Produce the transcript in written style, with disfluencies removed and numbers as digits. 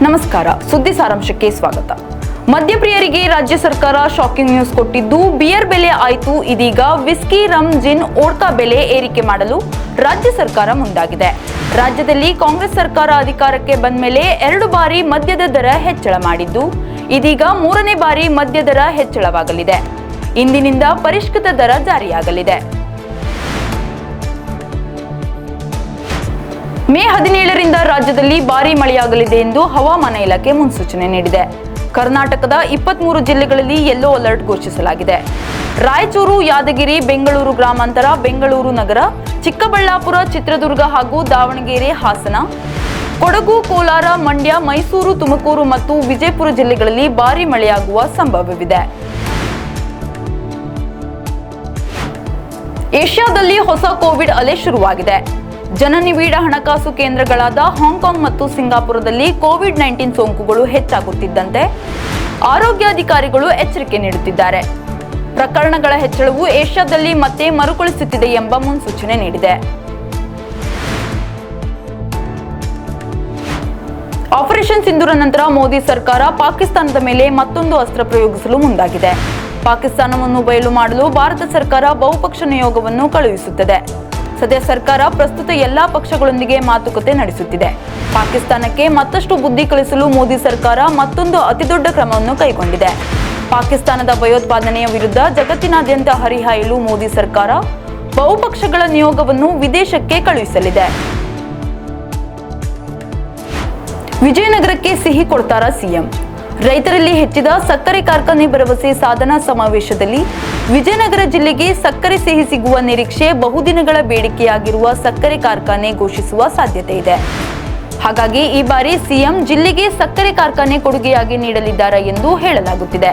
ನಮಸ್ಕಾರ, ಸುದ್ದಿ ಸಾರಾಂಶಕ್ಕೆ ಸ್ವಾಗತ. ಮದ್ಯಪ್ರಿಯರಿಗೆ ರಾಜ್ಯ ಸರ್ಕಾರ ಶಾಕಿಂಗ್ ನ್ಯೂಸ್ ಕೊಟ್ಟಿದ್ದು, ಬಿಯರ್ ಬೆಲೆ ಆಯ್ತು, ಇದೀಗ ವಿಸ್ಕಿ, ರಮ್, ಜಿನ್, ವೋಡ್ಕಾ ಬೆಲೆ ಏರಿಕೆ ಮಾಡಲು ರಾಜ್ಯ ಸರ್ಕಾರ ಮುಂದಾಗಿದೆ. ರಾಜ್ಯದಲ್ಲಿ ಕಾಂಗ್ರೆಸ್ ಸರ್ಕಾರ ಅಧಿಕಾರಕ್ಕೆ ಬಂದ ಮೇಲೆ 2 ಬಾರಿ ಮದ್ಯದ ದರ ಹೆಚ್ಚಳ ಮಾಡಿದ್ದು, ಇದೀಗ 3ನೇ ಬಾರಿ ಮದ್ಯ ದರ ಹೆಚ್ಚಳವಾಗಲಿದೆ. ಇಂದಿನಿಂದ ಪರಿಷ್ಕೃತ ದರ ಜಾರಿಯಾಗಲಿದೆ. ಮೇ 17ರಿಂದ ರಾಜ್ಯದಲ್ಲಿ ಭಾರೀ ಮಳೆಯಾಗಲಿದೆ ಎಂದು ಹವಾಮಾನ ಇಲಾಖೆ ಮುನ್ಸೂಚನೆ ನೀಡಿದೆ. ಕರ್ನಾಟಕದ 23 ಜಿಲ್ಲೆಗಳಲ್ಲಿ ಯೆಲ್ಲೋ ಅಲರ್ಟ್ ಘೋಷಿಸಲಾಗಿದೆ. ರಾಯಚೂರು, ಯಾದಗಿರಿ, ಬೆಂಗಳೂರು ಗ್ರಾಮಾಂತರ, ಬೆಂಗಳೂರು ನಗರ, ಚಿಕ್ಕಬಳ್ಳಾಪುರ, ಚಿತ್ರದುರ್ಗ ಹಾಗೂ ದಾವಣಗೆರೆ, ಹಾಸನ, ಕೊಡಗು, ಕೋಲಾರ, ಮಂಡ್ಯ, ಮೈಸೂರು, ತುಮಕೂರು ಮತ್ತು ವಿಜಯಪುರ ಜಿಲ್ಲೆಗಳಲ್ಲಿ ಭಾರೀ ಮಳೆಯಾಗುವ ಸಂಭವವಿದೆ. ಏಷ್ಯಾದಲ್ಲಿ ಹೊಸ ಕೋವಿಡ್ ಅಲೆ ಶುರುವಾಗಿದೆ. ಜನನಿಬಿಡ ಹಣಕಾಸು ಕೇಂದ್ರಗಳಾದ ಹಾಂಗ್ಕಾಂಗ್ ಮತ್ತು ಸಿಂಗಾಪುರದಲ್ಲಿ ಕೋವಿಡ್-19 ಸೋಂಕುಗಳು ಹೆಚ್ಚಾಗುತ್ತಿದ್ದಂತೆ ಆರೋಗ್ಯಾಧಿಕಾರಿಗಳು ಎಚ್ಚರಿಕೆ ನೀಡುತ್ತಿದ್ದಾರೆ. ಪ್ರಕರಣಗಳ ಹೆಚ್ಚಳವು ಏಷ್ಯಾದಲ್ಲಿ ಮತ್ತೆ ಮರುಕಳಿಸುತ್ತಿದೆ ಎಂಬ ಮುನ್ಸೂಚನೆ ನೀಡಿದೆ. ಆಪರೇಷನ್ ಸಿಂಧೂರ ನಂತರ ಮೋದಿ ಸರ್ಕಾರ ಪಾಕಿಸ್ತಾನದ ಮೇಲೆ ಮತ್ತೊಂದು ಅಸ್ತ್ರ ಪ್ರಯೋಗಿಸಲು ಮುಂದಾಗಿದೆ. ಪಾಕಿಸ್ತಾನವನ್ನು ಬಯಲು ಮಾಡಲು ಭಾರತ ಸರ್ಕಾರ ಬಹುಪಕ್ಷ ನಿಯೋಗವನ್ನು ಕಳುಹಿಸುತ್ತದೆ. ಸದ್ಯ ಸರ್ಕಾರ ಪ್ರಸ್ತುತ ಎಲ್ಲಾ ಪಕ್ಷಗಳೊಂದಿಗೆ ಮಾತುಕತೆ ನಡೆಸುತ್ತಿದೆ. ಪಾಕಿಸ್ತಾನಕ್ಕೆ ಮತ್ತಷ್ಟು ಬುದ್ಧಿ ಕಲಿಸಲು ಮೋದಿ ಸರ್ಕಾರ ಮತ್ತೊಂದು ಅತಿದೊಡ್ಡ ಕ್ರಮವನ್ನು ಕೈಗೊಂಡಿದೆ. ಪಾಕಿಸ್ತಾನದ ಭಯೋತ್ಪಾದನೆಯ ವಿರುದ್ಧ ಜಗತ್ತಿನಾದ್ಯಂತ ಹರಿಹಾಯಲು ಮೋದಿ ಸರ್ಕಾರ ಬಹುಪಕ್ಷಗಳ ನಿಯೋಗವನ್ನು ವಿದೇಶಕ್ಕೆ ಕಳುಹಿಸಲಿದೆ. ವಿಜಯನಗರಕ್ಕೆ ಸಿಹಿ ಕೊಡ್ತಾರಾ ಸಿಎಂ? ರೈತರಲ್ಲಿ ಹೆಚ್ಚಿದ ಸಕ್ಕರೆ ಕಾರ್ಖಾನೆ ಭರವಸೆ ಸಾಧನಾ ಸಮಾವೇಶದಲ್ಲಿ ವಿಜಯನಗರ ಜಿಲ್ಲೆಗೆ ಸಕ್ಕರೆ ಸಿಹಿ ಸಿಗುವ ನಿರೀಕ್ಷೆ, ಬಹುದಿನಗಳ ಬೇಡಿಕೆಯಾಗಿರುವ ಸಕ್ಕರೆ ಕಾರ್ಖಾನೆ ಘೋಷಿಸುವ ಸಾಧ್ಯತೆ ಇದೆ. ಹಾಗಾಗಿ ಈ ಬಾರಿ ಸಿಎಂ ಜಿಲ್ಲೆಗೆ ಸಕ್ಕರೆ ಕಾರ್ಖಾನೆ ಕೊಡುಗೆಯಾಗಿ ನೀಡಲಿದ್ದಾರೆ ಎಂದು ಹೇಳಲಾಗುತ್ತಿದೆ.